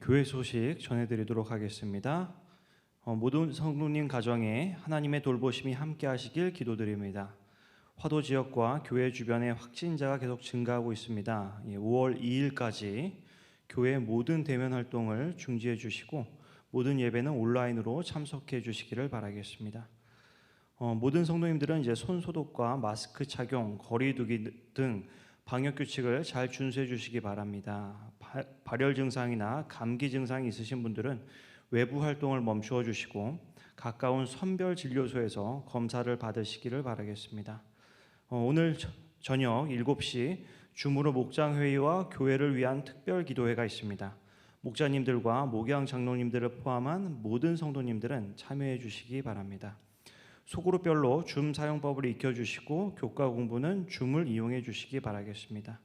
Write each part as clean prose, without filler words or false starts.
교회 소식 전해드리도록 하겠습니다. 모든 성도님 가정에 하나님의 돌보심이 함께 하시길 기도드립니다. 화도 지역과 교회 주변에 확진자가 계속 증가하고 있습니다. 5월 2일까지 교회 모든 대면 활동을 중지해 주시고 모든 예배는 온라인으로 참석해 주시기를 바라겠습니다. 모든 성도님들은 이제 손 소독과 마스크 착용, 거리 두기 등 방역 규칙을 잘 준수해 주시기 바랍니다. 발열 증상이나 감기 증상이 있으신 분들은 외부 활동을 멈추어 주시고 가까운 선별 진료소에서 검사를 받으시기를 바라겠습니다. 오늘 저녁 7시 주무로 목장 회의와 교회를 위한 특별 기도회가 있습니다. 목자님들과 목양 장로님들을 포함한 모든 성도님들은 참여해 주시기 바랍니다. 소그룹별로 줌 사용법을 익혀주시고 교과 공부는 줌을 이용해 주시기 바라겠습니다.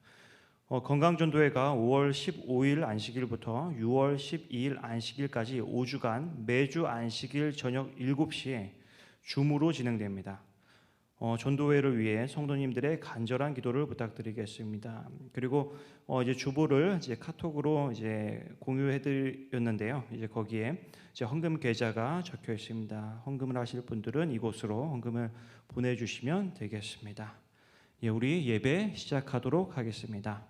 건강전도회가 5월 15일 안식일부터 6월 12일 안식일까지 5주간 매주 안식일 저녁 7시에 줌으로 진행됩니다. 전도회를 위해 성도님들의 간절한 기도를 부탁드리겠습니다. 그리고 이제 주보를 이제 카톡으로 이제 공유해드렸는데요. 이제 거기에 이제 헌금 계좌가 적혀 있습니다. 헌금을 하실 분들은 이곳으로 헌금을 보내주시면 되겠습니다. 우리 예배 시작하도록 하겠습니다.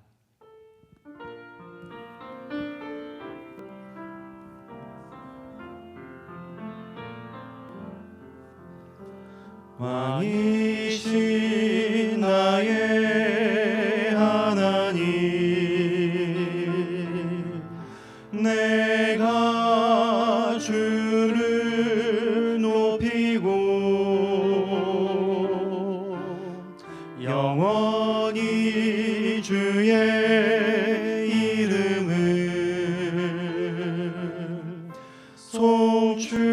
왕이신 나의 하나님, 내가 주를 높이고 영원히 주의 이름을 송축하리.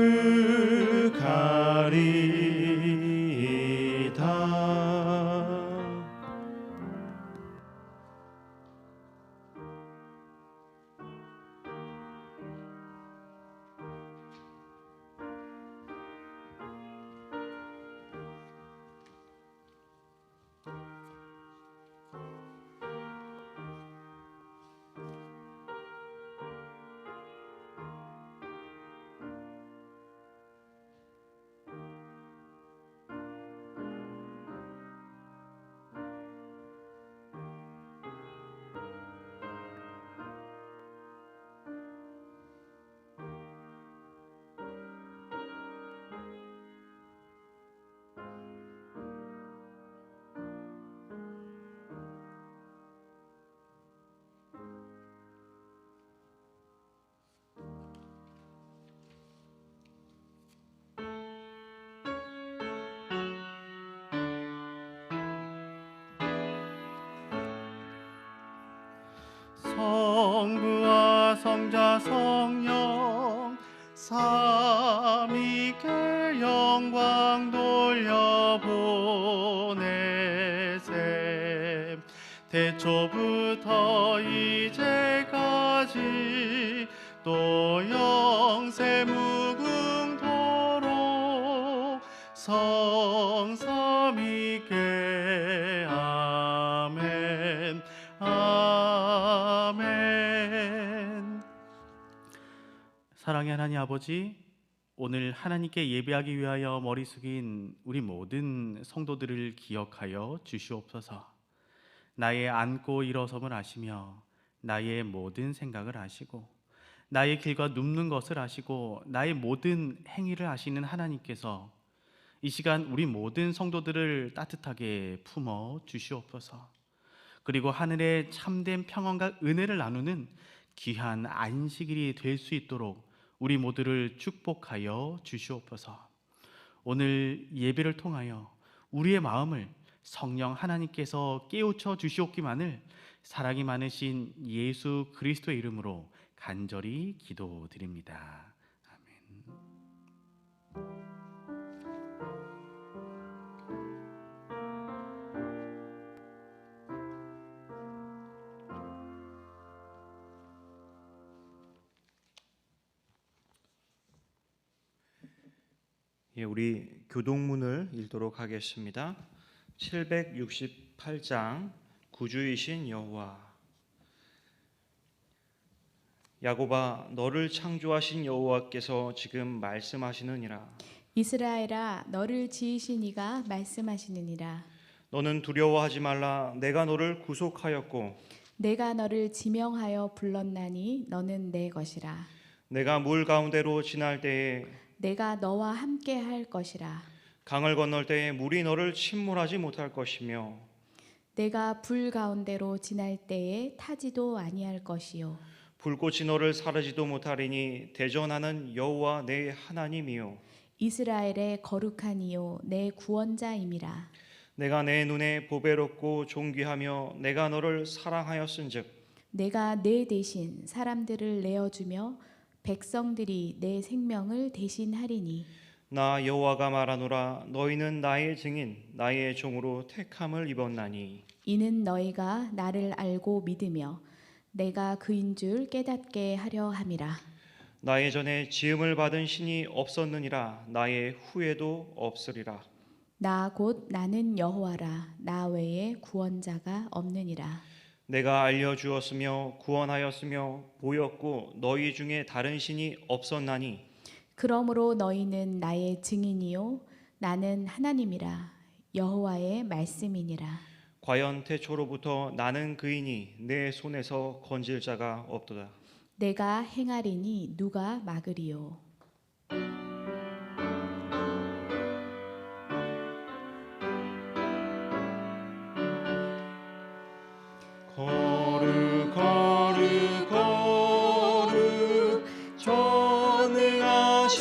성부와 성자 성령 삼위께 영광 돌려보내세. 태초부터 이제까지 또 영세 무궁토록 성삼위께 아멘. 아멘. 사랑의 하나님 아버지, 오늘 하나님께 예배하기 위하여 머리 숙인 우리 모든 성도들을 기억하여 주시옵소서. 나의 앉고 일어섬을 아시며 나의 모든 생각을 아시고 나의 길과 눕는 것을 아시고 나의 모든 행위를 아시는 하나님께서 이 시간 우리 모든 성도들을 따뜻하게 품어 주시옵소서. 그리고 하늘의 참된 평안과 은혜를 나누는 귀한 안식일이 될 수 있도록 우리 모두를 축복하여 주시옵소서. 오늘 예배를 통하여 우리의 마음을 성령 하나님께서 깨우쳐 주시옵기만을 사랑이 많으신 예수 그리스도의 이름으로 간절히 기도드립니다. 우리 교동문을 읽도록 하겠습니다. 768장 구주이신 여호와. 야곱아 너를 창조하신 여호와께서 지금 말씀하시느니라. 이스라엘아 너를 지으신 이가 말씀하시느니라. 너는 두려워하지 말라. 내가 너를 구속하였고 내가 너를 지명하여 불렀나니 너는 내 것이라. 내가 물 가운데로 지날 때에 내가 너와 함께 할 것이라. 강을 건널 때에 물이 너를 침몰하지 못할 것이며 내가 불 가운데로 지날 때에 타지도 아니할 것이요. 불꽃이 너를 사르지도 못하리니 대전하는 여호와 내 하나님이요 이스라엘의 거룩한 이요 내 구원자임이라. 내가 내 눈에 보배롭고 존귀하며 내가 너를 사랑하였은즉 내가 내 대신 사람들을 내어주며 백성들이 내 생명을 대신하리니. 나 여호와가 말하노라. 너희는 나의 증인 나의 종으로 택함을 입었나니 이는 너희가 나를 알고 믿으며 내가 그인 줄 깨닫게 하려 함이라. 나의 전에 지음을 받은 신이 없었느니라. 나의 후에도 없으리라. 나 곧 나는 여호와라. 나 외에 구원자가 없느니라. 내가 알려주었으며 구원하였으며 보였고 너희 중에 다른 신이 없었나니 그러므로 너희는 나의 증인이요 나는 하나님이라. 여호와의 말씀이니라. 과연 태초로부터 나는 그이니 내 손에서 건질 자가 없도다. 내가 행하리니 누가 막으리요. 거룩 거룩 거룩 전능하신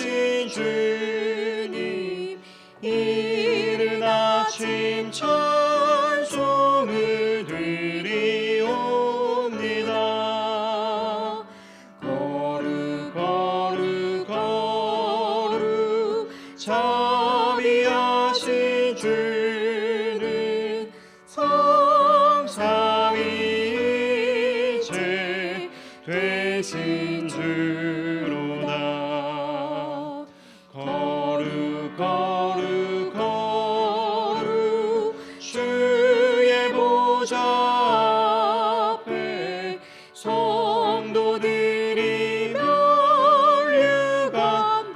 주님 이른 아침 찬송을 드리옵니다. 거룩 거룩 거룩 자비하신 주는 성삼위일체 되신 주로다. 거룩 거룩 거룩 주의 보좌 앞에 성도들이 면류관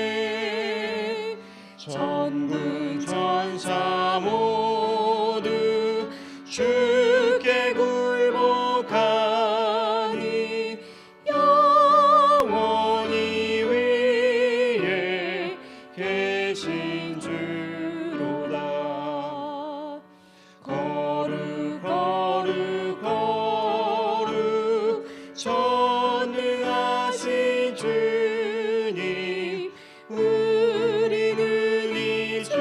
벗어드리네. 천군 천사 모두 주께 굴복하니 영원히 위에 계신 주로다. 거룩 거룩 거룩 전능하신 주님 우리는 이 주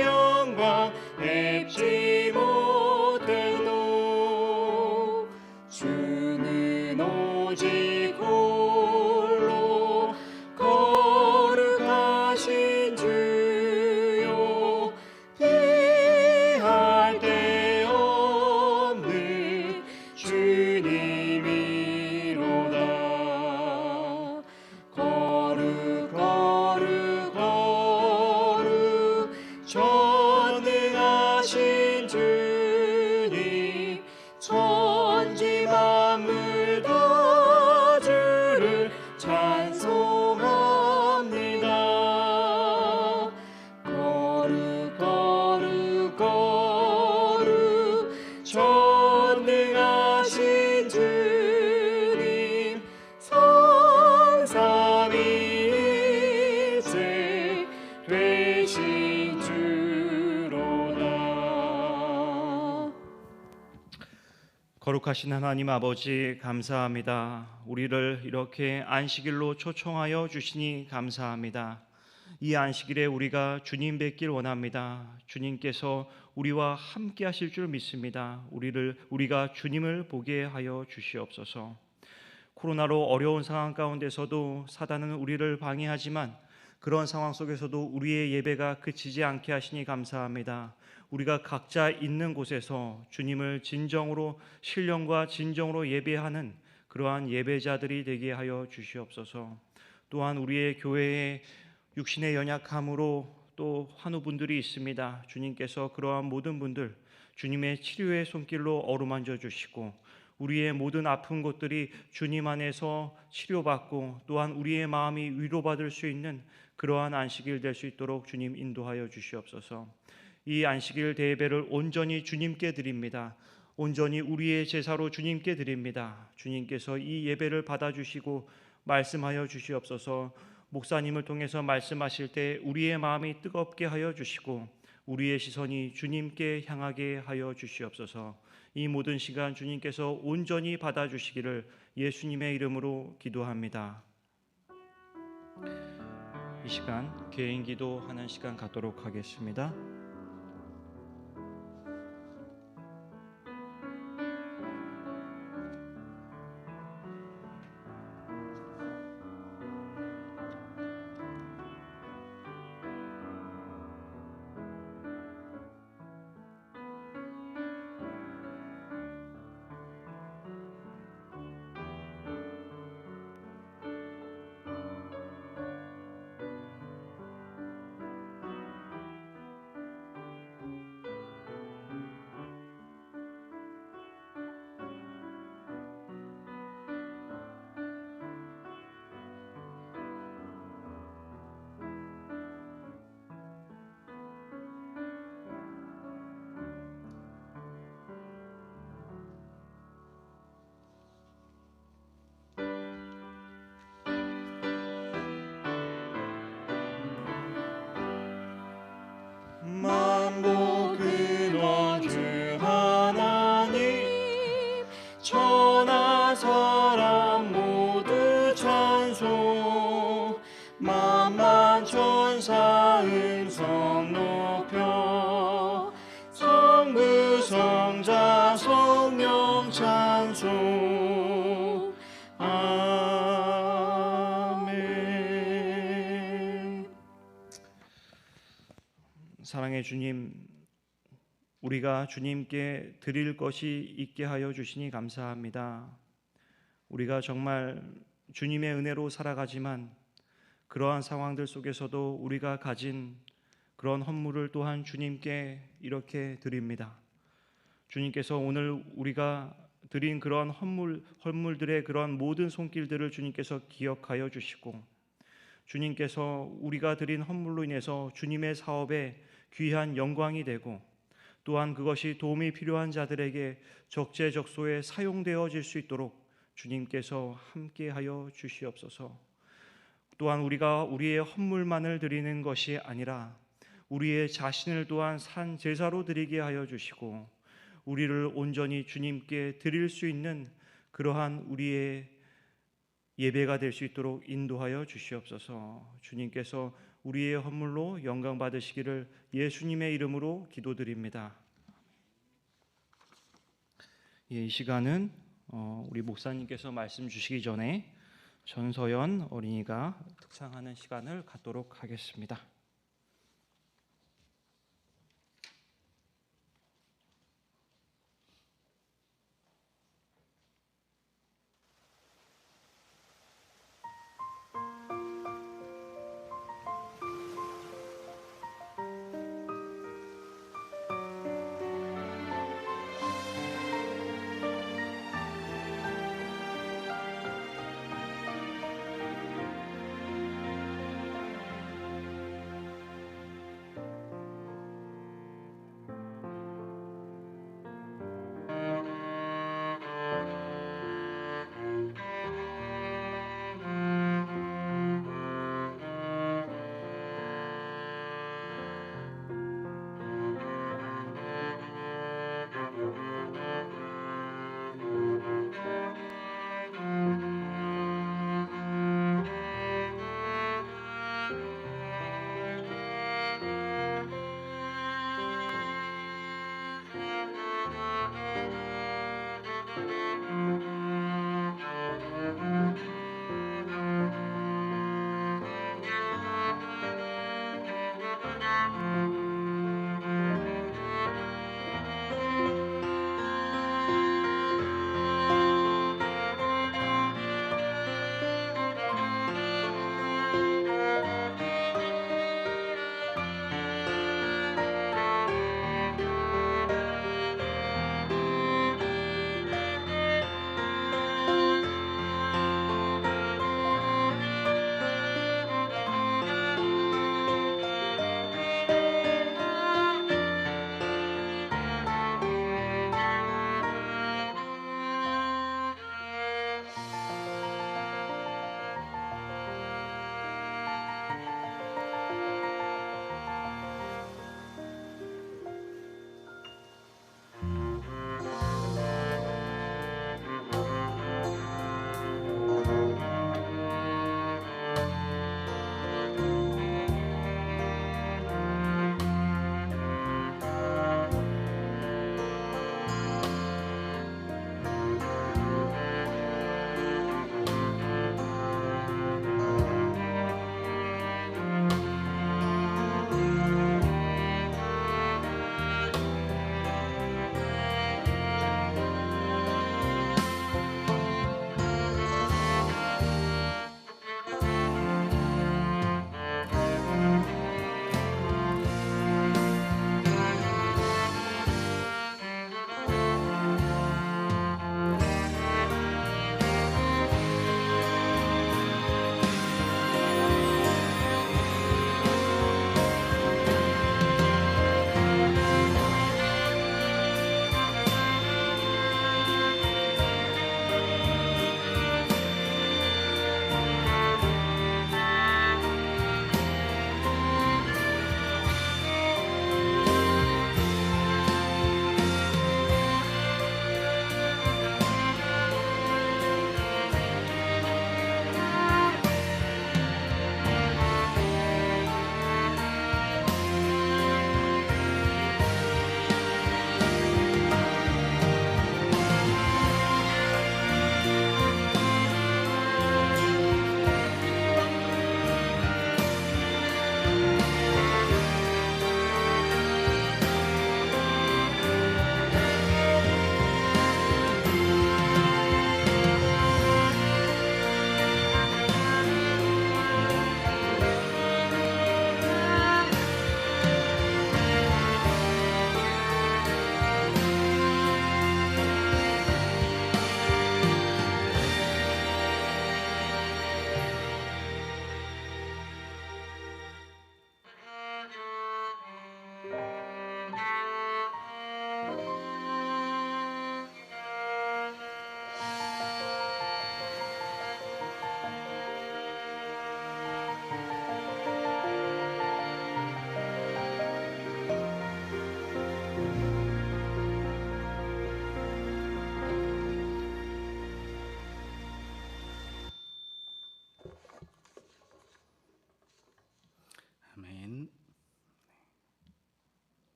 영광 뵙지 못했노. 주는 오직 홀로 거룩하신 주요 비할 데 없는 주님이로다. 거룩 거룩 거룩 전능하신 주님 천지 만물 다 주를 찬송합니다. 거룩 거룩 거룩 전능하신 주님 성삼위일체 되신 주로다. 거룩하신 하나님 아버지 감사합니다. 우리를 이렇게 안식일로 초청하여 주시니 감사합니다. 이 안식일에 우리가 주님 뵙길 원합니다. 주님께서 우리와 함께 하실 줄 믿습니다. 우리가 주님을 보게 하여 주시옵소서. 코로나로 어려운 상황 가운데서도 사단은 우리를 방해하지만 그런 상황 속에서도 우리의 예배가 그치지 않게 하시니 감사합니다. 우리가 각자 있는 곳에서 주님을 진정으로 신령과 진정으로 예배하는 그러한 예배자들이 되게 하여 주시옵소서. 또한 우리의 교회에 육신의 연약함으로 또 환우분들이 있습니다. 주님께서 그러한 모든 분들 주님의 치료의 손길로 어루만져 주시고 우리의 모든 아픈 곳들이 주님 안에서 치료받고 또한 우리의 마음이 위로받을 수 있는 그러한 안식일 될 수 있도록 주님 인도하여 주시옵소서. 이 안식일 대예배를 온전히 주님께 드립니다. 온전히 우리의 제사로 주님께 드립니다. 주님께서 이 예배를 받아주시고 말씀하여 주시옵소서. 목사님을 통해서 말씀하실 때 우리의 마음이 뜨겁게 하여 주시고 우리의 시선이 주님께 향하게 하여 주시옵소서. 이 모든 시간 주님께서 온전히 받아주시기를 예수님의 이름으로 기도합니다. 이 시간 개인 기도하는 시간 갖도록 하겠습니다. 만복 근원 주 하나님 천하 사람 모두 찬송 만만 천사 음성 높여 성부 성자 성령 찬송 아멘. 사랑의 주님, 우리가 주님께 드릴 것이 있게 하여 주시니 감사합니다. 우리가 정말 주님의 은혜로 살아가지만 그러한 상황들 속에서도 우리가 가진 그런 헌물을 또한 주님께 이렇게 드립니다. 주님께서 오늘 우리가 드린 그런 헌물들의 그런 모든 손길들을 주님께서 기억하여 주시고 주님께서 우리가 드린 헌물로 인해서 주님의 사업에 귀한 영광이 되고 또한 그것이 도움이 필요한 자들에게 적재적소에 사용되어질 수 있도록 주님께서 함께하여 주시옵소서. 또한 우리가 우리의 헌물만을 드리는 것이 아니라 우리의 자신을 또한 산 제사로 드리게 하여 주시고 우리를 온전히 주님께 드릴 수 있는 그러한 우리의 예배가 될 수 있도록 인도하여 주시옵소서. 주님께서 우리의 헌물로 영광 받으시기를 예수님의 이름으로 기도드립니다. 이 시간은 우리 목사님께서 말씀 주시기 전에 전서연 어린이가 특상하는 시간을 갖도록 하겠습니다.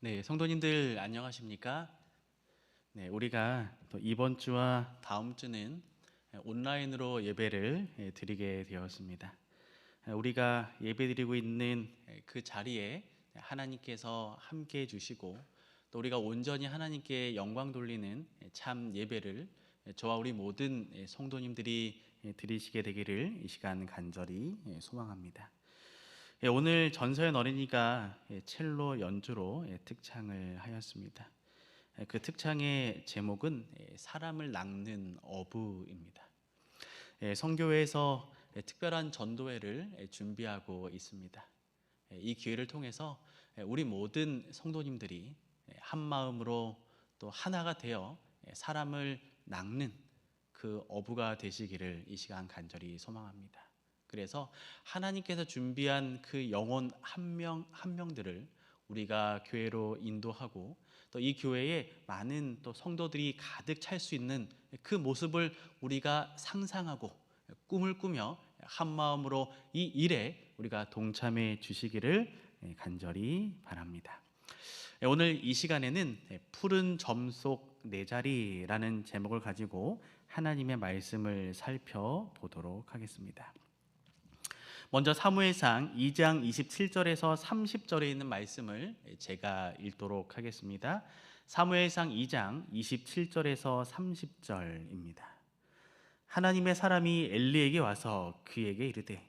네, 성도님들 안녕하십니까? 네, 우리가 또 이번 주와 다음 주는 온라인으로 예배를 드리게 되었습니다. 우리가 예배드리고 있는 그 자리에 하나님께서 함께 해주시고 또 우리가 온전히 하나님께 영광 돌리는 참 예배를 저와 우리 모든 성도님들이 드리시게 되기를 이 시간 간절히 소망합니다. 오늘 전서연 어린이가 첼로 연주로 특창을 하였습니다. 그 특창의 제목은 사람을 낚는 어부입니다. 성교회에서 특별한 전도회를 준비하고 있습니다. 이 기회를 통해서 우리 모든 성도님들이 한 마음으로 또 하나가 되어 사람을 낚는 그 어부가 되시기를 이 시간 간절히 소망합니다. 그래서 하나님께서 준비한 그 영혼 한 명 한 명들을 우리가 교회로 인도하고 또 이 교회에 많은 또 성도들이 가득 찰 수 있는 그 모습을 우리가 상상하고 꿈을 꾸며 한 마음으로 이 일에 우리가 동참해 주시기를 간절히 바랍니다. 오늘 이 시간에는 푸른 점 속 네 자리라는 제목을 가지고 하나님의 말씀을 살펴보도록 하겠습니다. 먼저 사무엘상 2장 27절에서 30절에 있는 말씀을 제가 읽도록 하겠습니다. 사무엘상 2장 27절에서 30절입니다. 하나님의 사람이 엘리에게 와서 그에게 이르되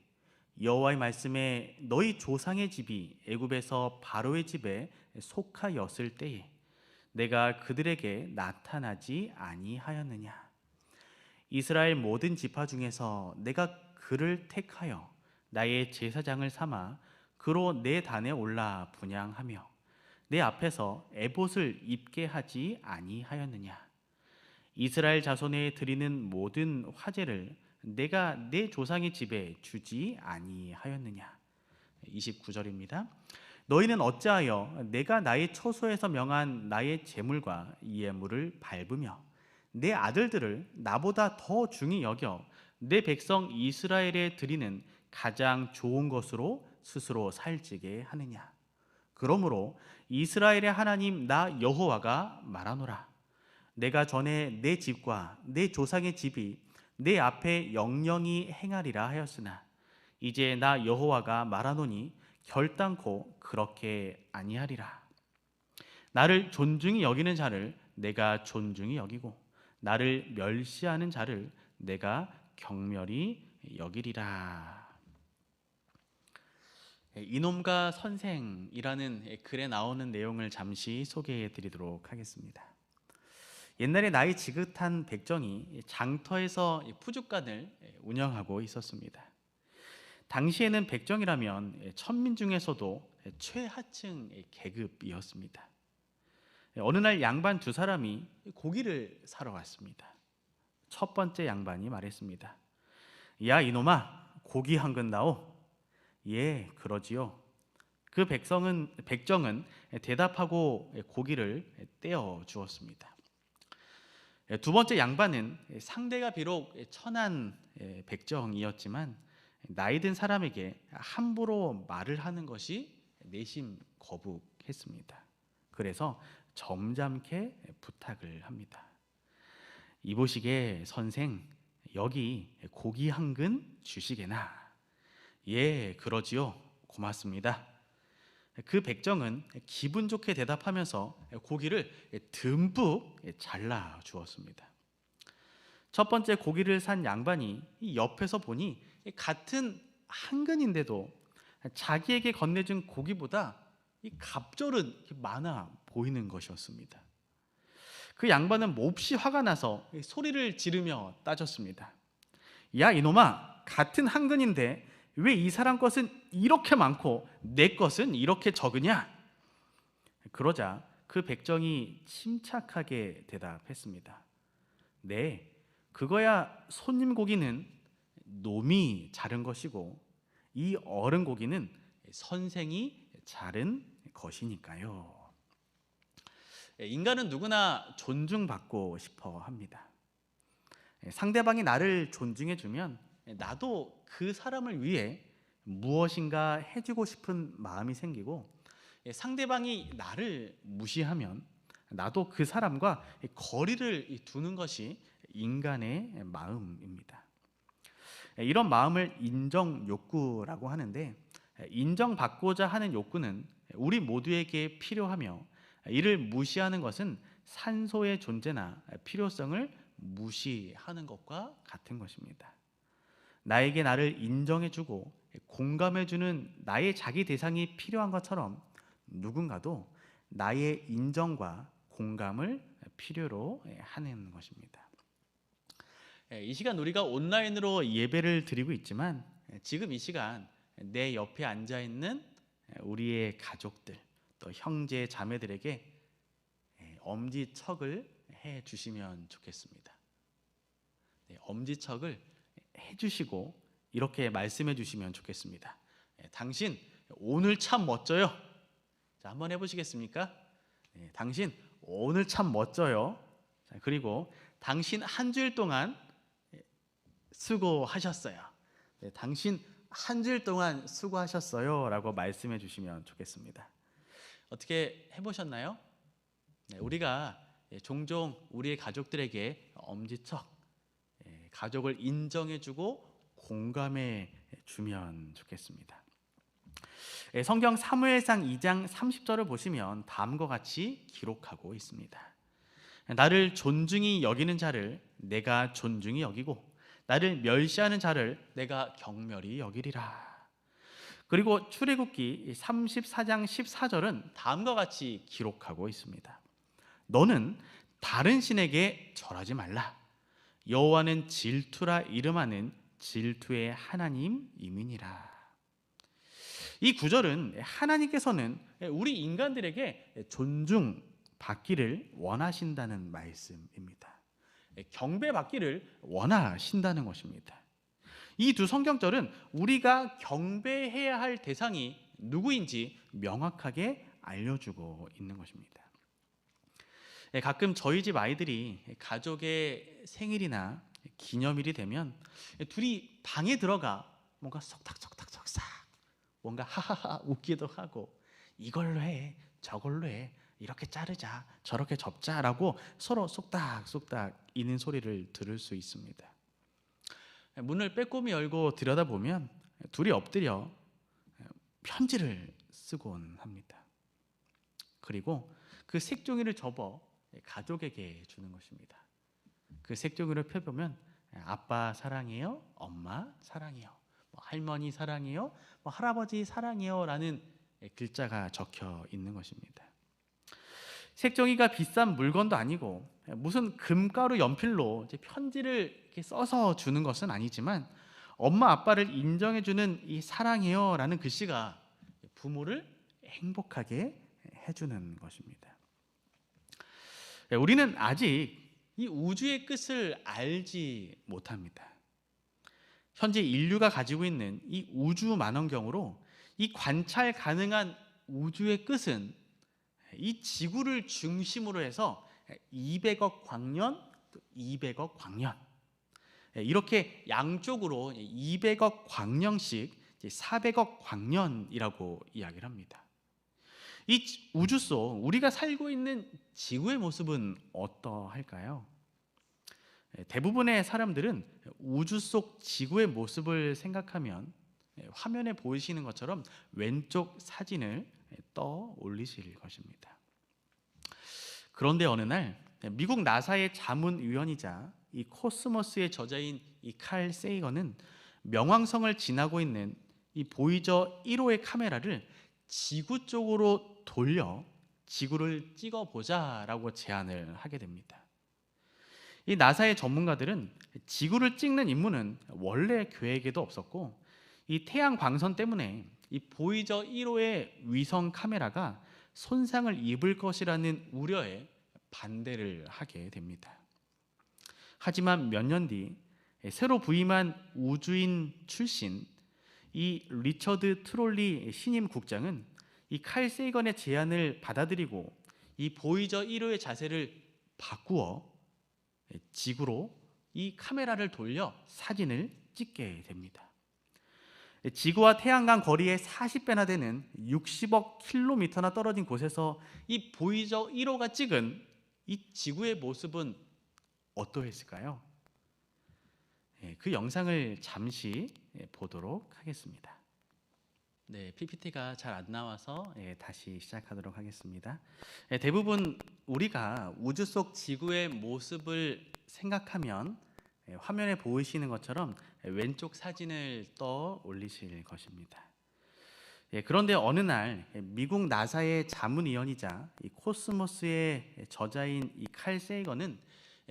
여호와의 말씀에 너희 조상의 집이 애굽에서 바로의 집에 속하였을 때에 내가 그들에게 나타나지 아니하였느냐. 이스라엘 모든 지파 중에서 내가 그를 택하여 나의 제사장을 삼아 그로 내 단에 올라 분향하며 내 앞에서 에봇을 입게 하지 아니하였느냐. 이스라엘 자손에 드리는 모든 화제를 내가 내 조상의 집에 주지 아니하였느냐. 29절입니다. 너희는 어찌하여 내가 나의 처소에서 명한 나의 제물과 예물을 밟으며 내 아들들을 나보다 더 중히 여겨 내 백성 이스라엘에 드리는 가장 좋은 것으로 스스로 살찌게 하느냐. 그러므로 이스라엘의 하나님 나 여호와가 말하노라. 내가 전에 내 집과 내 조상의 집이 내 앞에 영영히 행하리라 하였으나 이제 나 여호와가 말하노니 결단코 그렇게 아니하리라. 나를 존중히 여기는 자를 내가 존중히 여기고 나를 멸시하는 자를 내가 경멸히 여기리라. 이놈과 선생이라는 글에 나오는 내용을 잠시 소개해 드리도록 하겠습니다. 옛날에 나이 지긋한 백정이 장터에서 푸주간을 운영하고 있었습니다. 당시에는 백정이라면 천민 중에서도 최하층 계급이었습니다. 어느 날 양반 두 사람이 고기를 사러 갔습니다. 첫 번째 양반이 말했습니다. 야 이놈아, 고기 한 근 나오. 예, 그러지요. 그 백정은 대답하고 고기를 떼어 주었습니다. 두 번째 양반은 상대가 비록 천한 백정이었지만 나이 든 사람에게 함부로 말을 하는 것이 내심 거북했습니다. 그래서 점잖게 부탁을 합니다. 이보시게 선생, 여기 고기 한 근 주시게나. 예, 그러지요. 고맙습니다. 그 백정은 기분 좋게 대답하면서 고기를 듬뿍 잘라 주었습니다. 첫 번째 고기를 산 양반이 옆에서 보니 같은 한 근인데도 자기에게 건네준 고기보다 이 갑절은 많아 보이는 것이었습니다. 그 양반은 몹시 화가 나서 소리를 지르며 따졌습니다. 야 이놈아, 같은 한 근인데 왜 이 사람 것은 이렇게 많고 내 것은 이렇게 적으냐? 그러자 그 백정이 침착하게 대답했습니다. 네, 그거야 손님 고기는 놈이 자른 것이고 이 어른 고기는 선생이 자른 것이니까요. 인간은 누구나 존중받고 싶어 합니다. 상대방이 나를 존중해주면 나도 그 사람을 위해 무엇인가 해주고 싶은 마음이 생기고 상대방이 나를 무시하면 나도 그 사람과 거리를 두는 것이 인간의 마음입니다. 이런 마음을 인정 욕구라고 하는데, 인정받고자 하는 욕구는 우리 모두에게 필요하며, 이를 무시하는 것은 산소의 존재나 필요성을 무시하는 것과 같은 것입니다. 나에게 나를 인정해주고 공감해주는 나의 자기 대상이 필요한 것처럼 누군가도 나의 인정과 공감을 필요로 하는 것입니다. 이 시간 우리가 온라인으로 예배를 드리고 있지만, 지금 이 시간 내 옆에 앉아 있는 우리의 가족들, 또 형제 자매들에게 엄지척을 해 주시면 좋겠습니다. 엄지척을 해 주시고 이렇게 말씀해 주시면 좋겠습니다. 당신 오늘 참 멋져요. 자, 한번 해보시겠습니까? 당신 오늘 참 멋져요. 자, 그리고 당신 한 주일 동안 수고하셨어요. 당신 한 주일 동안 수고하셨어요 라고 말씀해 주시면 좋겠습니다. 어떻게 해보셨나요? 우리가 종종 우리의 가족들에게 엄지척, 가족을 인정해주고 공감해 주면 좋겠습니다. 성경 사무엘상 2장 30절을 보시면 다음과 같이 기록하고 있습니다. 나를 존중히 여기는 자를 내가 존중히 여기고 나를 멸시하는 자를 내가 경멸히 여기리라. 그리고 출애굽기 34장 14절은 다음과 같이 기록하고 있습니다. 너는 다른 신에게 절하지 말라. 여호와는 질투라 이름하는 질투의 하나님이니라. 이 구절은 하나님께서는 우리 인간들에게 존중받기를 원하신다는 말씀입니다. 경배받기를 원하신다는 것입니다. 이 두 성경절은 우리가 경배해야 할 대상이 누구인지 명확하게 알려주고 있는 것입니다. 가끔 저희 집 아이들이 가족의 생일이나 기념일이 되면 둘이 방에 들어가 뭔가 속닥속닥속삭 뭔가 하하하 웃기도 하고, 이걸로 해 저걸로 해 이렇게 자르자 저렇게 접자라고 서로 쏙닥쏙닥 이는 소리를 들을 수 있습니다. 문을 빼꼼히 열고 들여다보면 둘이 엎드려 편지를 쓰곤 합니다. 그리고 그 색종이를 접어 가족에게 주는 것입니다. 그 색종이를 펴보면 아빠 사랑해요, 엄마 사랑해요, 할머니 사랑해요, 할아버지 사랑해요 라는 글자가 적혀 있는 것입니다. 색종이가 비싼 물건도 아니고 무슨 금가루 연필로 편지를 이렇게 써서 주는 것은 아니지만, 엄마 아빠를 인정해주는 이 사랑해요 라는 글씨가 부모를 행복하게 해주는 것입니다. 우리는 아직 이 우주의 끝을 알지 못합니다. 현재 인류가 가지고 있는 이 우주 만원경으로 이 관찰 가능한 우주의 끝은 이 지구를 중심으로 해서 200억 광년, 200억 광년, 이렇게 양쪽으로 200억 광년씩 400억 광년이라고 이야기를 합니다. 이 우주 속 우리가 살고 있는 지구의 모습은 어떠할까요? 대부분의 사람들은 우주 속 지구의 모습을 생각하면 화면에 보이시는 것처럼 왼쪽 사진을 떠 올리실 것입니다. 그런데 어느 날 미국 나사의 자문위원이자 이 코스모스의 저자인 이 칼 세이건은 명왕성을 지나고 있는 이 보이저 1호의 카메라를 지구 쪽으로 돌려 지구를 찍어보자라고 제안을 하게 됩니다. 이 나사의 전문가들은 지구를 찍는 임무는 원래 계획에도 없었고, 이 태양 광선 때문에 이 보이저 1호의 위성 카메라가 손상을 입을 것이라는 우려에 반대를 하게 됩니다. 하지만 몇 년 뒤 새로 부임한 우주인 출신 이 리처드 트롤리 신임 국장은 이 칼 세이건의 제안을 받아들이고 이 보이저 1호의 자세를 바꾸어 지구로 이 카메라를 돌려 사진을 찍게 됩니다. 지구와 태양 간 거리의 40배나 되는 60억 킬로미터나 떨어진 곳에서 이 보이저 1호가 찍은 이 지구의 모습은 어떠했을까요? 그 영상을 잠시 보도록 하겠습니다. 네, PPT가 잘 안 나와서 다시 시작하도록 하겠습니다. 대부분 우리가 우주 속 지구의 모습을 생각하면 화면에 보이시는 것처럼 왼쪽 사진을 떠 올리실 것입니다. 그런데 어느 날 미국 나사의 자문위원이자 이 코스모스의 저자인 이 칼 세이건은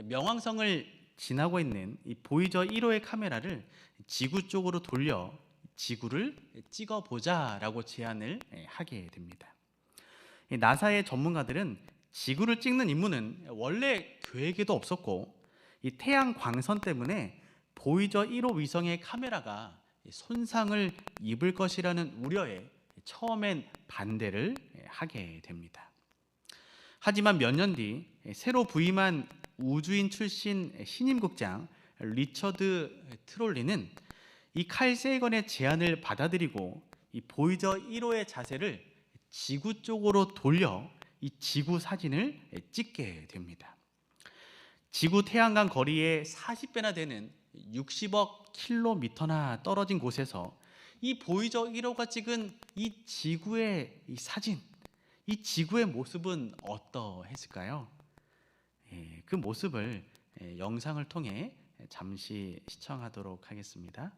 명왕성을 지나고 있는 이 보이저 1호의 카메라를 지구 쪽으로 돌려 지구를 찍어보자라고 제안을 하게 됩니다. 나사의 전문가들은 지구를 찍는 임무는 원래 계획에도 없었고 이 태양 광선 때문에 보이저 1호 위성의 카메라가 손상을 입을 것이라는 우려에 처음엔 반대를 하게 됩니다. 하지만 몇 년 뒤 새로 부임한 우주인 출신 신임국장 리처드 트롤리는 이 칼 세이건의 제안을 받아들이고 이 보이저 1호의 자세를 지구 쪽으로 돌려 이 지구 사진을 찍게 됩니다. 지구 태양간 거리의 40배나 되는 60억 킬로미터나 떨어진 곳에서 이 보이저 1호가 찍은 이 지구의 이 사진, 이 지구의 모습은 어떠했을까요? 그 모습을 영상을 통해 잠시 시청하도록 하겠습니다.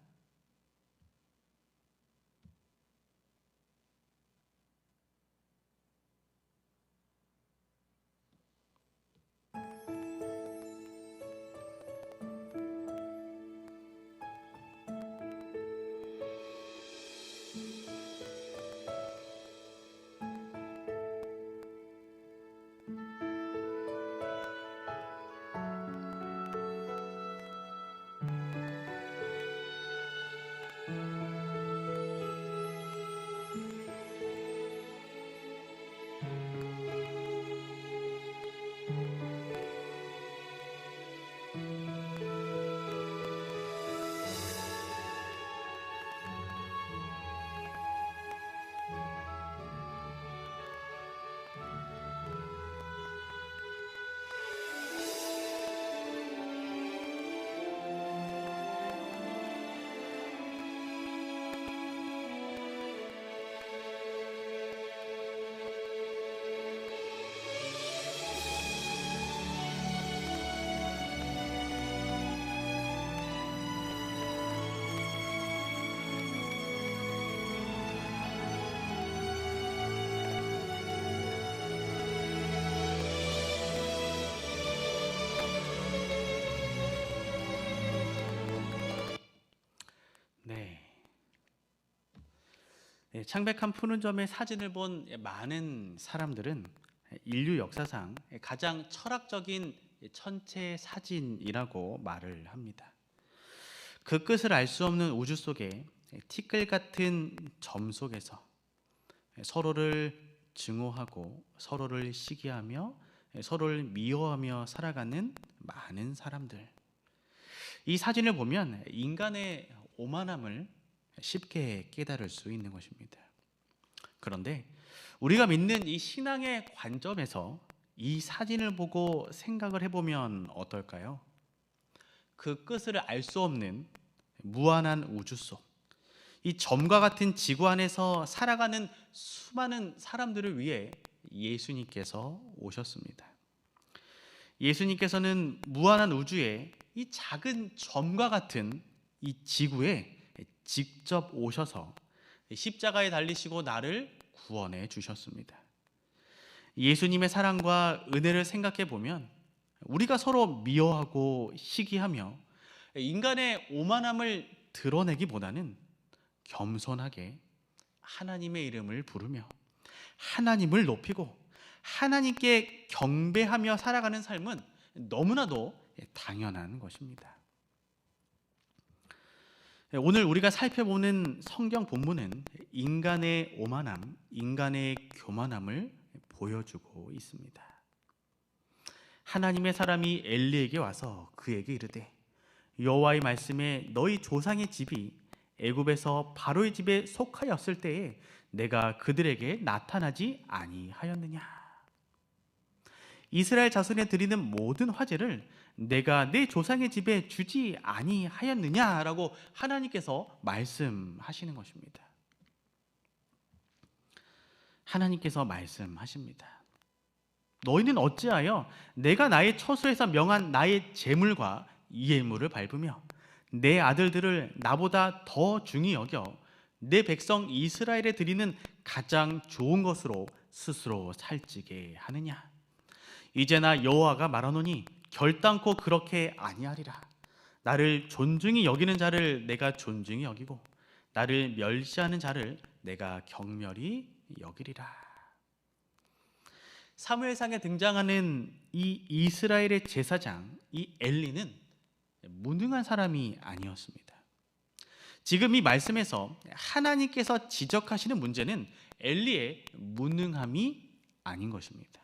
창백한 푸른 점의 사진을 본 많은 사람들은 인류 역사상 가장 철학적인 천체 사진이라고 말을 합니다. 그 끝을 알 수 없는 우주 속에 티끌 같은 점 속에서 서로를 증오하고 서로를 시기하며 서로를 미워하며 살아가는 많은 사람들. 이 사진을 보면 인간의 오만함을 쉽게 깨달을 수 있는 것입니다. 그런데 우리가 믿는 이 신앙의 관점에서 이 사진을 보고 생각을 해보면 어떨까요? 그 끝을 알 수 없는 무한한 우주 속, 이 점과 같은 지구 안에서 살아가는 수많은 사람들을 위해 예수님께서 오셨습니다. 예수님께서는 무한한 우주에 이 작은 점과 같은 이 지구에 직접 오셔서 십자가에 달리시고 나를 구원해 주셨습니다. 예수님의 사랑과 은혜를 생각해 보면 우리가 서로 미워하고 시기하며 인간의 오만함을 드러내기보다는 겸손하게 하나님의 이름을 부르며 하나님을 높이고 하나님께 경배하며 살아가는 삶은 너무나도 당연한 것입니다. 오늘 우리가 살펴보는 성경 본문은 인간의 오만함, 인간의 교만함을 보여주고 있습니다. 하나님의 사람이 엘리에게 와서 그에게 이르되 여호와의 말씀에 너희 조상의 집이 애굽에서 바로의 집에 속하였을 때에 내가 그들에게 나타나지 아니하였느냐? 이스라엘 자손에 드리는 모든 화제를 내가 내 조상의 집에 주지 아니하였느냐라고 하나님께서 말씀하시는 것입니다. 하나님께서 말씀하십니다. 너희는 어찌하여 내가 나의 처소에서 명한 나의 제물과 예물을 밟으며 내 아들들을 나보다 더 중히 여겨 내 백성 이스라엘에 드리는 가장 좋은 것으로 스스로 살찌게 하느냐? 이제나 여호와가 말하노니 결단코 그렇게 아니하리라. 나를 존중히 여기는 자를 내가 존중히 여기고 나를 멸시하는 자를 내가 경멸히 여기리라. 사무엘상에 등장하는 이 이스라엘의 제사장, 이 엘리는 무능한 사람이 아니었습니다. 지금 이 말씀에서 하나님께서 지적하시는 문제는 엘리의 무능함이 아닌 것입니다.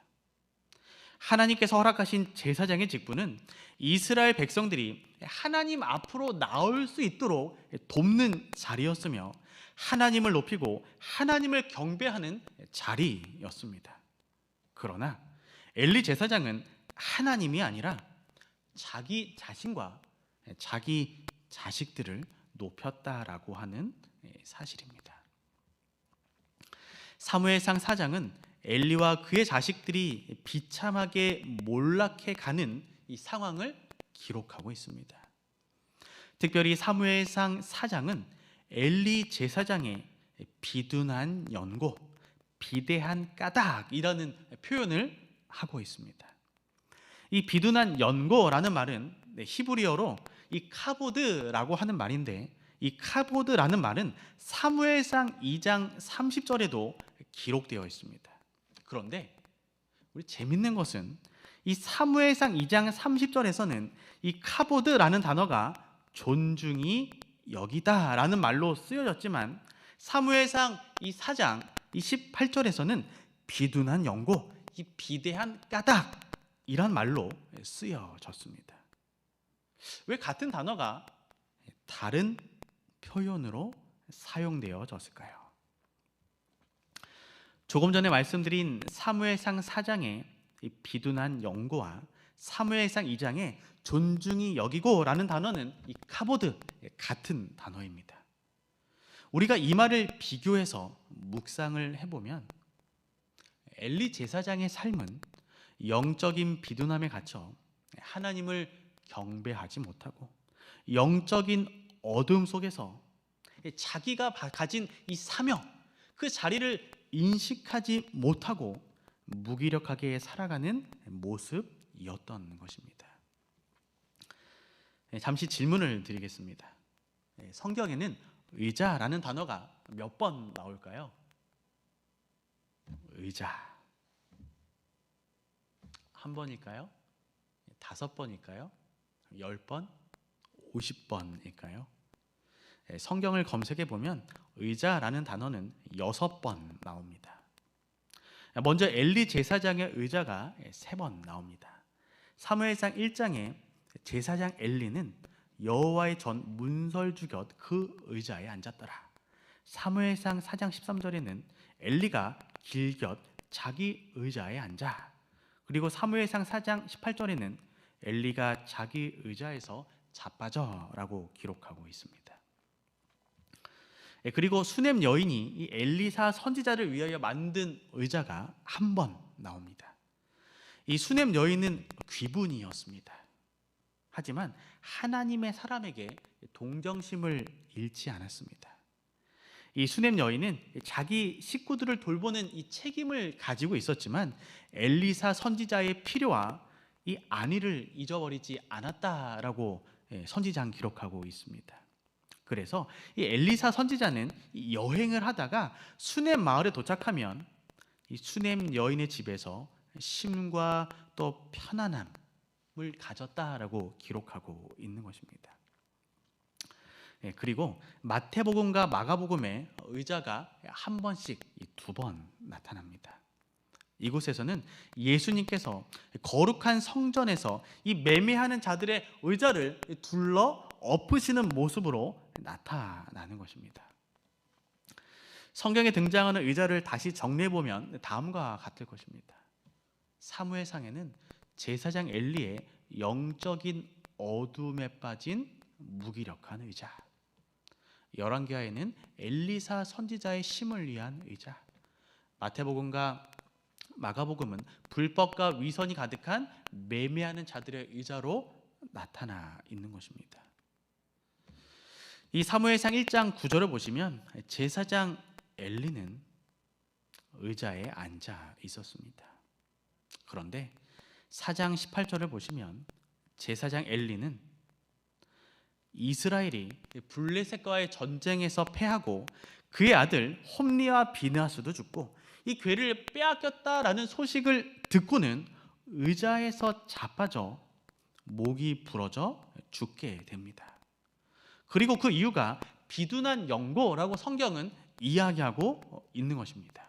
하나님께서 허락하신 제사장의 직분은 이스라엘 백성들이 하나님 앞으로 나올 수 있도록 돕는 자리였으며 하나님을 높이고 하나님을 경배하는 자리였습니다. 그러나 엘리 제사장은 하나님이 아니라 자기 자신과 자기 자식들을 높였다라고 하는 사실입니다. 사무엘상 4장은 엘리와 그의 자식들이 비참하게 몰락해 가는 이 상황을 기록하고 있습니다. 특별히 사무엘상 4장은 엘리 제사장의 비둔한 연고, 비대한 까닭이라는 표현을 하고 있습니다. 이 비둔한 연고라는 말은 히브리어로 이 카보드라고 하는 말인데, 이 카보드라는 말은 사무엘상 2장 30절에도 기록되어 있습니다. 그런데 우리 재밌는 것은 이 사무엘상 2장 30절에서는 이 카보드라는 단어가 존중이 여기다라는 말로 쓰여졌지만 사무엘상 이 4장 이 18절에서는 비둔한 연고, 이 비대한 까닭이란 말로 쓰여졌습니다. 왜 같은 단어가 다른 표현으로 사용되어졌을까요? 조금 전에 말씀드린 사무엘상 4장의 이 비둔한 연고와 사무엘상 2장의 존중이 여기고라는 단어는 이 카보드 같은 단어입니다. 우리가 이 말을 비교해서 묵상을 해보면 엘리 제사장의 삶은 영적인 비둔함에 갇혀 하나님을 경배하지 못하고 영적인 어둠 속에서 자기가 가진 이 사명, 그 자리를 인식하지 못하고 무기력하게 살아가는 모습이었던 것입니다. 잠시 질문을 드리겠습니다. 성경에는 의자라는 단어가 몇 번 나올까요? 의자. 한 번일까요? 5번일까요? 10번? 50번일까요? 성경을 검색해 보면 의자라는 단어는 6번 나옵니다. 먼저 엘리 제사장의 의자가 3번 나옵니다. 사무엘상 1장에 제사장 엘리는 여호와의 전 문설주 곁 그 의자에 앉았더라. 사무엘상 4장 13절에는 엘리가 길 곁 자기 의자에 앉아. 그리고 사무엘상 4장 18절에는 엘리가 자기 의자에서 자빠져라고 기록하고 있습니다. 그리고 수넴 여인이 이 엘리사 선지자를 위하여 만든 의자가 한 번 나옵니다. 이 수넴 여인은 귀분이었습니다. 하지만 하나님의 사람에게 동정심을 잃지 않았습니다. 이 수넴 여인은 자기 식구들을 돌보는 이 책임을 가지고 있었지만 엘리사 선지자의 필요와 이 안위를 잊어버리지 않았다라고 선지자는 기록하고 있습니다. 그래서 이 엘리사 선지자는 여행을 하다가 수넴 마을에 도착하면 이 수넴 여인의 집에서 쉼과 또 편안함을 가졌다라고 기록하고 있는 것입니다. 그리고 마태복음과 마가복음에 의자가 한 번씩 2번 나타납니다. 이곳에서는 예수님께서 거룩한 성전에서 이 매매하는 자들의 의자를 둘러 엎으시는 모습으로 나타나는 것입니다. 성경에 등장하는 의자를 다시 정리해보면 다음과 같을 것입니다. 사무엘상에는 제사장 엘리의 영적인 어둠에 빠진 무기력한 의자, 열왕기하에는 엘리사 선지자의 심을 위한 의자, 마태복음과 마가복음은 불법과 위선이 가득한 매매하는 자들의 의자로 나타나 있는 것입니다. 이 사무엘상 1장 9절을 보시면 제사장 엘리는 의자에 앉아 있었습니다. 그런데 4장 18절을 보시면 제사장 엘리는 이스라엘이 블레셋과의 전쟁에서 패하고 그의 아들 홈리와 비느하스도 죽고 이 궤를 빼앗겼다라는 소식을 듣고는 의자에서 자빠져 목이 부러져 죽게 됩니다. 그리고 그 이유가 비둔한 영고라고 성경은 이야기하고 있는 것입니다.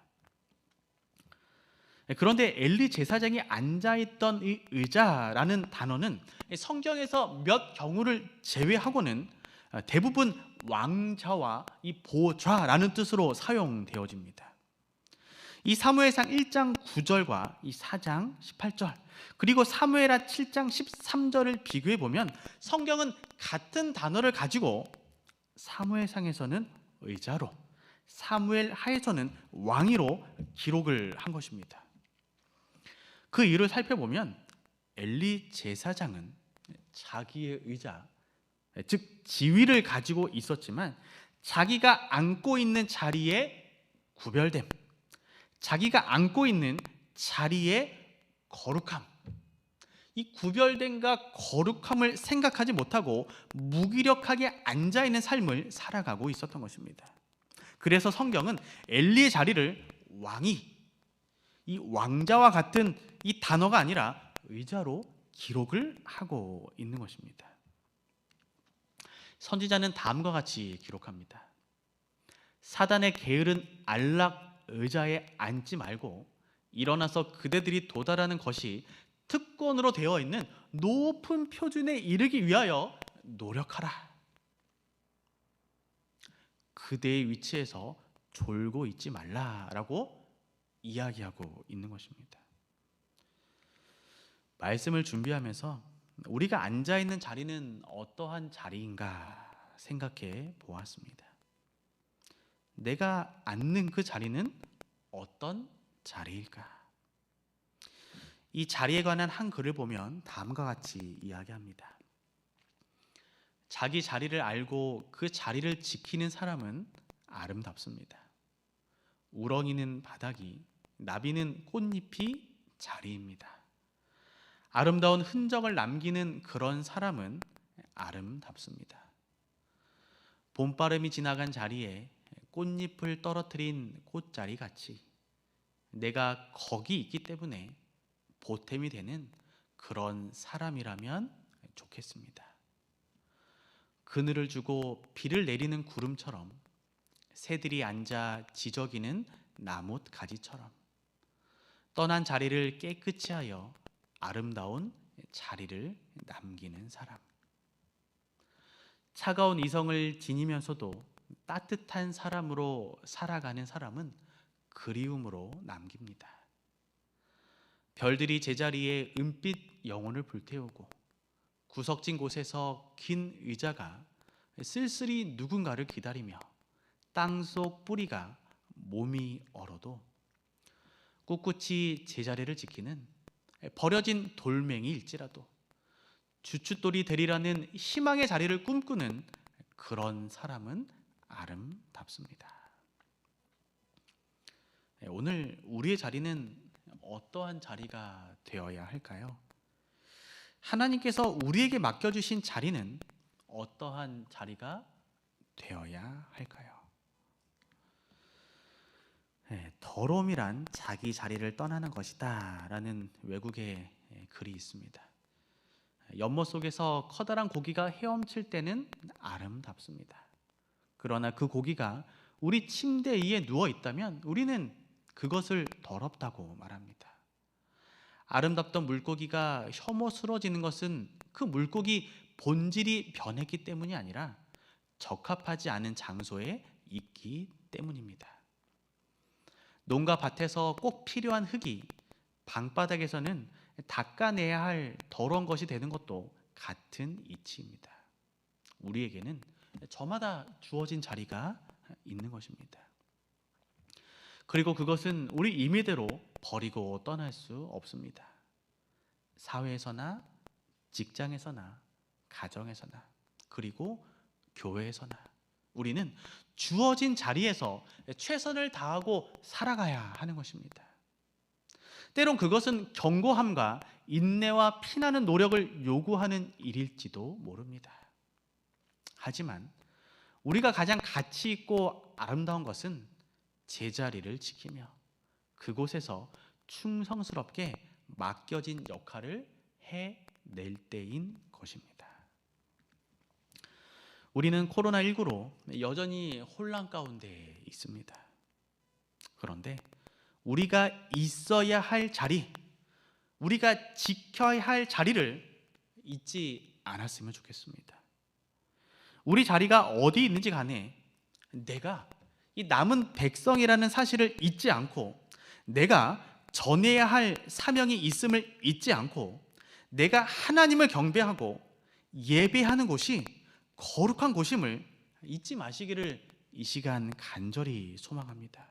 그런데 엘리 제사장이 앉아있던 이 의자라는 단어는 성경에서 몇 경우를 제외하고는 대부분 왕좌와 이 보좌라는 뜻으로 사용되어집니다. 이 사무엘상 1장 9절과 이 4장 18절 그리고 사무엘하 7장 13절을 비교해 보면 성경은 같은 단어를 가지고 사무엘상에서는 의자로, 사무엘하에서는 왕위로 기록을 한 것입니다. 그 이유를 살펴보면 엘리 제사장은 자기의 의자, 즉 지위를 가지고 있었지만 자기가 앉고 있는 자리에 구별됨, 자기가 앉고 있는 자리에 거룩함, 이 구별됨과 거룩함을 생각하지 못하고 무기력하게 앉아있는 삶을 살아가고 있었던 것입니다. 그래서 성경은 엘리의 자리를 왕이, 이 왕자와 같은 이 단어가 아니라 의자로 기록을 하고 있는 것입니다. 선지자는 다음과 같이 기록합니다. 사단의 게으른 안락 의자에 앉지 말고 일어나서 그대들이 도달하는 것이 특권으로 되어 있는 높은 표준에 이르기 위하여 노력하라. 그대의 위치에서 졸고 있지 말라라고 이야기하고 있는 것입니다. 말씀을 준비하면서 우리가 앉아있는 자리는 어떠한 자리인가 생각해 보았습니다. 내가 앉는 그 자리는 어떤 자리일까? 이 자리에 관한 한 글을 보면 다음과 같이 이야기합니다. 자기 자리를 알고 그 자리를 지키는 사람은 아름답습니다. 우렁이는 바닥이, 나비는 꽃잎이 자리입니다. 아름다운 흔적을 남기는 그런 사람은 아름답습니다. 봄바람이 지나간 자리에 꽃잎을 떨어뜨린 꽃자리 같이 내가 거기 있기 때문에 보탬이 되는 그런 사람이라면 좋겠습니다. 그늘을 주고 비를 내리는 구름처럼 새들이 앉아 지저귀는 나뭇 가지처럼 떠난 자리를 깨끗이 하여 아름다운 자리를 남기는 사람. 차가운 이성을 지니면서도 따뜻한 사람으로 살아가는 사람은 그리움으로 남깁니다. 별들이 제자리에 은빛 영혼을 불태우고 구석진 곳에서 긴 의자가 쓸쓸히 누군가를 기다리며 땅속 뿌리가 몸이 얼어도 꿋꿋이 제자리를 지키는 버려진 돌멩이일지라도 주춧돌이 되리라는 희망의 자리를 꿈꾸는 그런 사람은 아름답습니다. 오늘 우리의 자리는 어떠한 자리가 되어야 할까요? 하나님께서 우리에게 맡겨주신 자리는 어떠한 자리가 되어야 할까요? 더러움이란 자기 자리를 떠나는 것이다 라는 외국의 글이 있습니다. 연못 속에서 커다란 고기가 헤엄칠 때는 아름답습니다. 그러나 그 고기가 우리 침대 위에 누워 있다면 우리는 그것을 더럽다고 말합니다. 아름답던 물고기가 혐오스러워지는 것은 그 물고기 본질이 변했기 때문이 아니라 적합하지 않은 장소에 있기 때문입니다. 농가 밭에서 꼭 필요한 흙이 방바닥에서는 닦아내야 할 더러운 것이 되는 것도 같은 이치입니다. 우리에게는 저마다 주어진 자리가 있는 것입니다. 그리고 그것은 우리 임의대로 버리고 떠날 수 없습니다. 사회에서나 직장에서나 가정에서나 그리고 교회에서나 우리는 주어진 자리에서 최선을 다하고 살아가야 하는 것입니다. 때론 그것은 견고함과 인내와 피나는 노력을 요구하는 일일지도 모릅니다. 하지만 우리가 가장 가치 있고 아름다운 것은 제자리를 지키며 그곳에서 충성스럽게 맡겨진 역할을 해낼 때인 것입니다. 우리는 코로나19로 여전히 혼란 가운데 있습니다. 그런데 우리가 있어야 할 자리, 우리가 지켜야 할 자리를 잊지 않았으면 좋겠습니다. 우리 자리가 어디 있는지 간에 내가 이 남은 백성이라는 사실을 잊지 않고 내가 전해야 할 사명이 있음을 잊지 않고 내가 하나님을 경배하고 예배하는 곳이 거룩한 곳임을 잊지 마시기를 이 시간 간절히 소망합니다.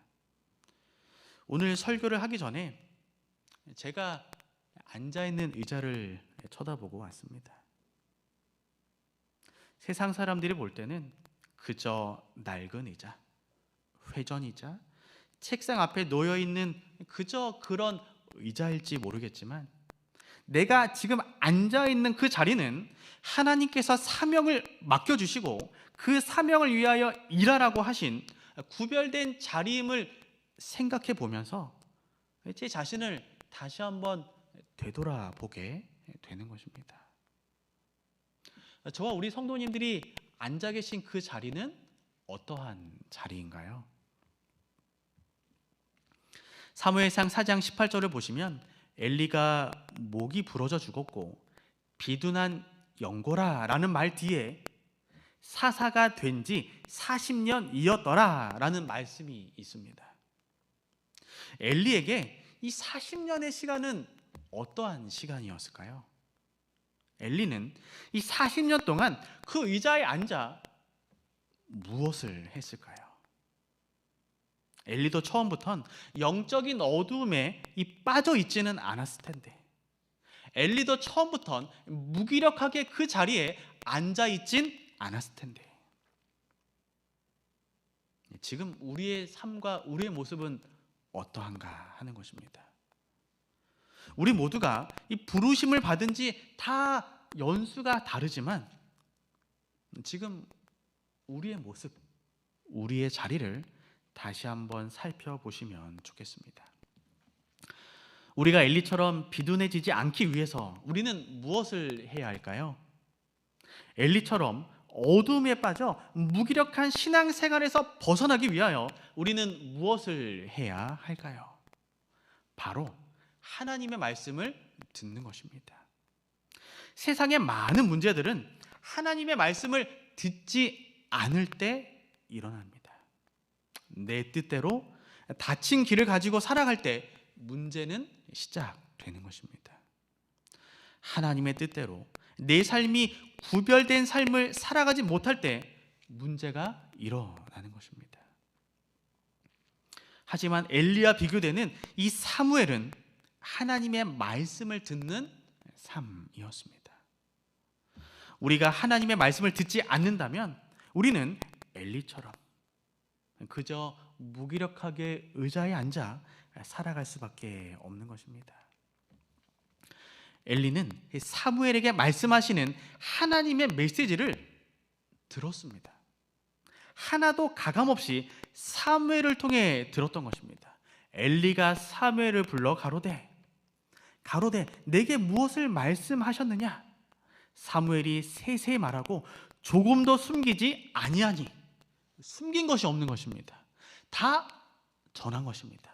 오늘 설교를 하기 전에 제가 앉아있는 의자를 쳐다보고 왔습니다. 세상 사람들이 볼 때는 그저 낡은 의자, 회전의자, 책상 앞에 놓여있는 그저 그런 의자일지 모르겠지만 내가 지금 앉아있는 그 자리는 하나님께서 사명을 맡겨주시고 그 사명을 위하여 일하라고 하신 구별된 자리임을 생각해 보면서 제 자신을 다시 한번 되돌아보게 되는 것입니다. 저와 우리 성도님들이 앉아 계신 그 자리는 어떠한 자리인가요? 사무엘상 4장 18절을 보시면 엘리가 목이 부러져 죽었고 비둔한 영고라라는 말 뒤에 사사가 된 지 40년이었더라 라는 말씀이 있습니다. 엘리에게 이 40년의 시간은 어떠한 시간이었을까요? 엘리는 이 40년 동안 그 의자에 앉아 무엇을 했을까요? 엘리도 처음부터는 영적인 어두움에 빠져 있지는 않았을 텐데 엘리도 처음부터는 무기력하게 그 자리에 앉아 있진 않았을 텐데 지금 우리의 삶과 우리의 모습은 어떠한가 하는 것입니다. 우리 모두가 이 부르심을 받은 지 다 연수가 다르지만 지금 우리의 모습, 우리의 자리를 다시 한번 살펴보시면 좋겠습니다. 우리가 엘리처럼 비둔해지지 않기 위해서 우리는 무엇을 해야 할까요? 엘리처럼 어둠에 빠져 무기력한 신앙생활에서 벗어나기 위하여 우리는 무엇을 해야 할까요? 바로 하나님의 말씀을 듣는 것입니다. 세상의 많은 문제들은 하나님의 말씀을 듣지 않을 때 일어납니다. 내 뜻대로 닫힌 길을 가지고 살아갈 때 문제는 시작되는 것입니다. 하나님의 뜻대로 내 삶이 구별된 삶을 살아가지 못할 때 문제가 일어나는 것입니다. 하지만 엘리와 비교되는 이 사무엘은 하나님의 말씀을 듣는 삶이었습니다. 우리가 하나님의 말씀을 듣지 않는다면 우리는 엘리처럼 그저 무기력하게 의자에 앉아 살아갈 수밖에 없는 것입니다. 엘리는 사무엘에게 말씀하시는 하나님의 메시지를 들었습니다. 하나도 가감없이 사무엘을 통해 들었던 것입니다. 엘리가 사무엘을 불러 가로되 내게 무엇을 말씀하셨느냐? 사무엘이 세세 말하고 조금도 숨기지 아니하니 숨긴 것이 없는 것입니다. 다 전한 것입니다.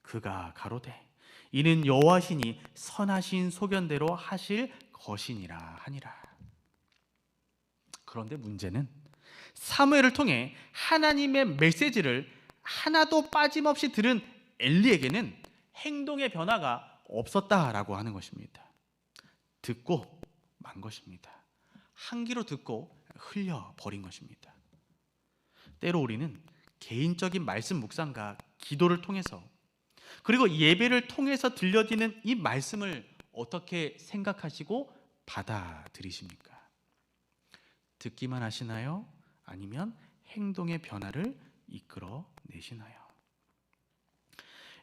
그가 가로되 이는 여호와시니 선하신 소견대로 하실 것이니라 하니라. 그런데 문제는 사무엘을 통해 하나님의 메시지를 하나도 빠짐없이 들은 엘리에게는 행동의 변화가 없었다라고 하는 것입니다. 듣고 만 것입니다. 한 귀로 듣고 흘려버린 것입니다. 때로 우리는 개인적인 말씀 묵상과 기도를 통해서, 그리고 예배를 통해서 들려지는 이 말씀을 어떻게 생각하시고 받아들이십니까? 듣기만 하시나요? 아니면 행동의 변화를 이끌어내시나요?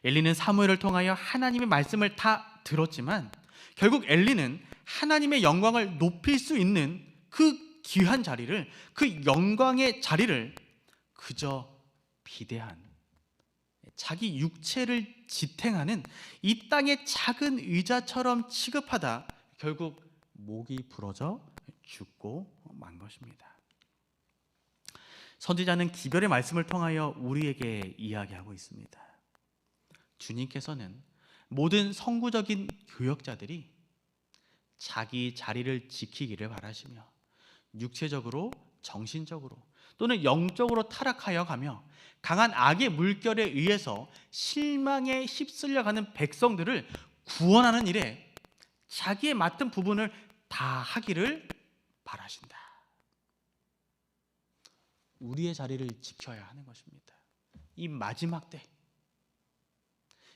엘리는 사무엘을 통하여 하나님의 말씀을 다 들었지만 결국 엘리는 하나님의 영광을 높일 수 있는 그 귀한 자리를, 그 영광의 자리를 그저 비대한, 자기 육체를 지탱하는 이 땅의 작은 의자처럼 취급하다 결국 목이 부러져 죽고 만 것입니다. 선지자는 기별의 말씀을 통하여 우리에게 이야기하고 있습니다. 주님께서는 모든 성구적인 교역자들이 자기 자리를 지키기를 바라시며 육체적으로, 정신적으로 또는 영적으로 타락하여 가며 강한 악의 물결에 의해서 실망에 휩쓸려 가는 백성들을 구원하는 일에 자기의 맡은 부분을 다 하기를 바라신다. 우리의 자리를 지켜야 하는 것입니다. 이 마지막 때,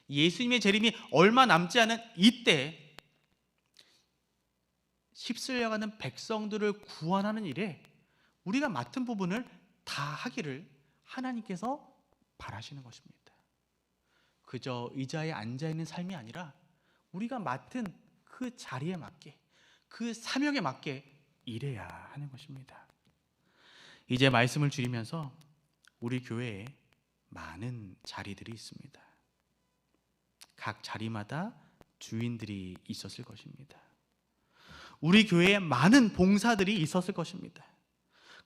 예수님의 재림이 얼마 남지 않은 이때 휩쓸려가는 백성들을 구원하는 일에 우리가 맡은 부분을 다 하기를 하나님께서 바라시는 것입니다. 그저 의자에 앉아있는 삶이 아니라 우리가 맡은 그 자리에 맞게, 그 사명에 맞게 일해야 하는 것입니다. 이제 말씀을 줄이면서 우리 교회에 많은 자리들이 있습니다. 각 자리마다 주인들이 있었을 것입니다. 우리 교회에 많은 봉사들이 있었을 것입니다.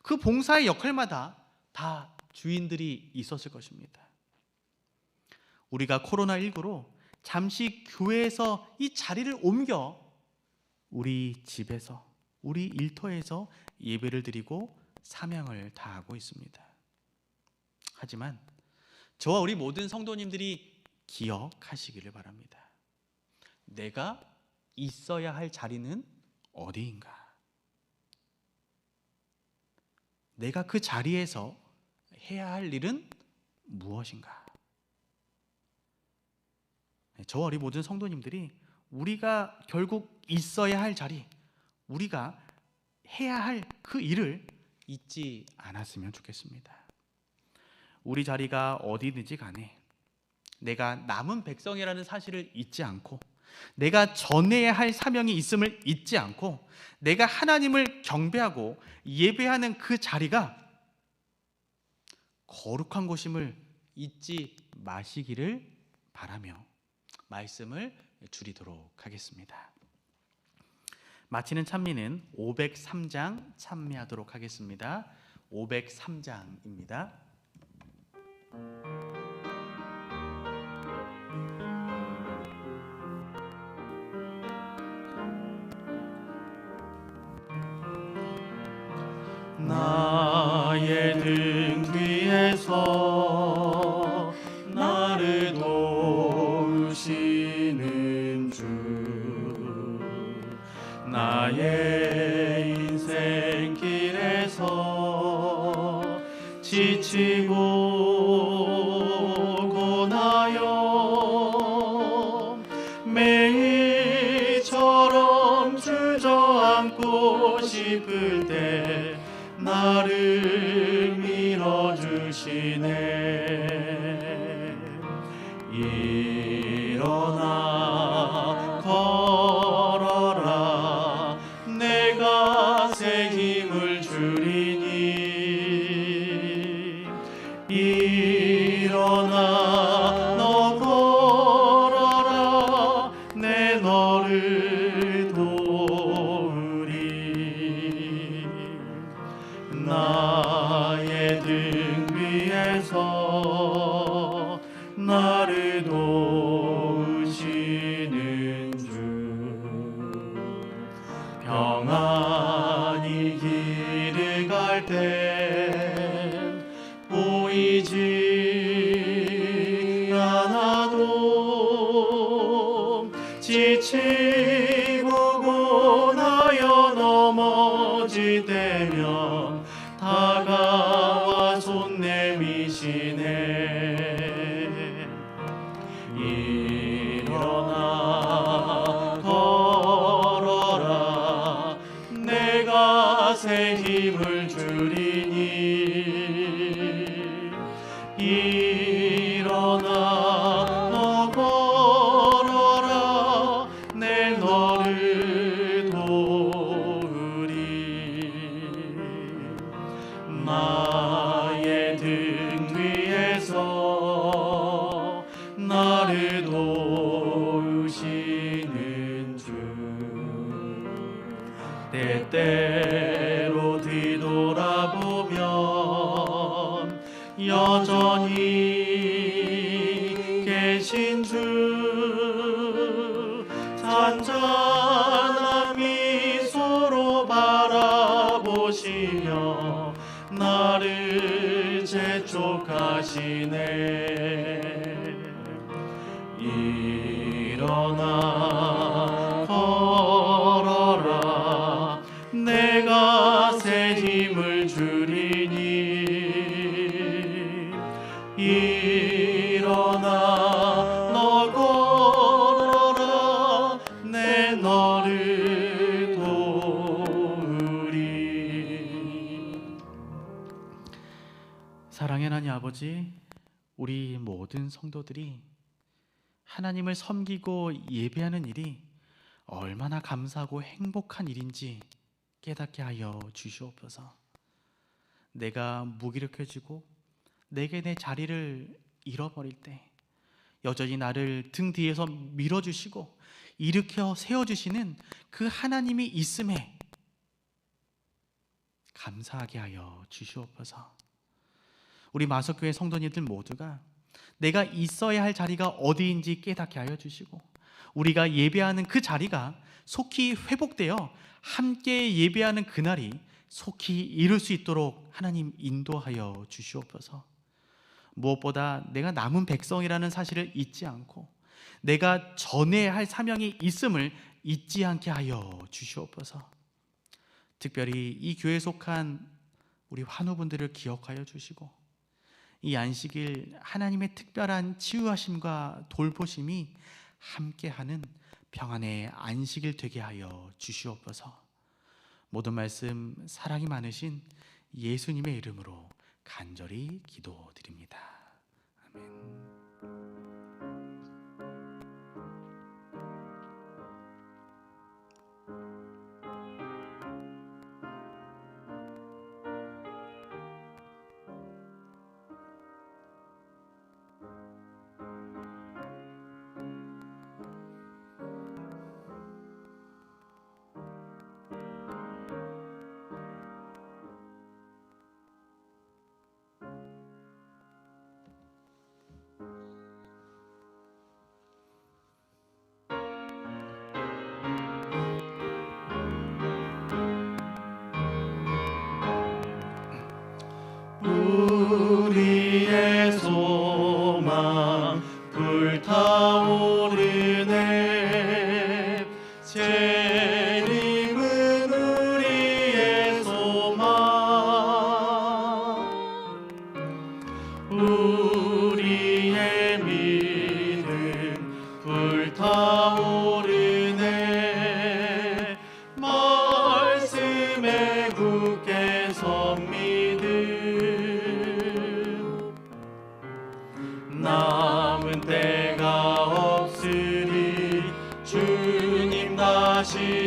그 봉사의 역할마다 다 주인들이 있었을 것입니다. 우리가 코로나19로 잠시 교회에서 이 자리를 옮겨 우리 집에서, 우리 일터에서 예배를 드리고 사명을 다하고 있습니다. 하지만 저와 우리 모든 성도님들이 기억하시기를 바랍니다. 내가 있어야 할 자리는 어디인가? 내가 그 자리에서 해야 할 일은 무엇인가? 저와 우리 모든 성도님들이 우리가 결국 있어야 할 자리, 우리가 해야 할 그 일을 잊지 않았으면 좋겠습니다. 우리 자리가 어디든지 간에 내가 남은 백성이라는 사실을 잊지 않고, 내가 전해야 할 사명이 있음을 잊지 않고, 내가 하나님을 경배하고 예배하는 그 자리가 거룩한 곳임을 잊지 마시기를 바라며 말씀을 줄이도록 하겠습니다. 마치는 찬미는 503장 찬미하도록 하겠습니다. 503장입니다. 나의 등 뒤에서 나를 도우시는 주, 나의 인생길에서 지치고 고나여 매일처럼 주저앉고 싶을 때 나를 밀어주시네. 일어나 걸어라, 내가 새 힘을 주리니. 일어나 너 걸어라, 내 너를 도우리. 나의 등 위에서 나를 도우시는 주, 평안히 길을 지치고 나여 넘어지되며 다가와 손 내미시네. 일어나 걸어라 내가 새 힘을 주리니. 일어나 너 걸어라 내 너를 도우리. 나의 등 뒤에서 나를 도우시는 주. 때때로 뒤돌아보면 여전히 계신 주. 잔잔한 미소로 바라보시며 나를 재촉하시네. 일어나 걸어라 내가 새 힘을 주리니. 일어나 너 걸어라 내 너를 도우리. 사랑의 하나님 아버지, 우리 모든 성도들이 하나님을 섬기고 예배하는 일이 얼마나 감사하고 행복한 일인지 깨닫게 하여 주시옵소서. 내가 무기력해지고 내게 내 자리를 잃어버릴 때 여전히 나를 등 뒤에서 밀어주시고 일으켜 세워주시는 그 하나님이 있음에 감사하게 하여 주시옵소서. 우리 마석교회 성도님들 모두가 내가 있어야 할 자리가 어디인지 깨닫게 하여 주시고 우리가 예배하는 그 자리가 속히 회복되어 함께 예배하는 그날이 속히 이룰 수 있도록 하나님 인도하여 주시옵소서. 무엇보다 내가 남은 백성이라는 사실을 잊지 않고 내가 전해야 할 사명이 있음을 잊지 않게 하여 주시옵소서. 특별히 이 교회에 속한 우리 환우분들을 기억하여 주시고 이 안식일 하나님의 특별한 치유하심과 돌보심이 함께하는 평안의 안식일 되게 하여 주시옵소서. 모든 말씀 사랑이 많으신 예수님의 이름으로 간절히 기도드립니다. 아멘. 우리의 소망 불타오르네. 재림은 우리의 소망. 우리의 믿음 불타오르네. 말씀에 굳게 선 믿음. 남은 때가 없으리 주님 다시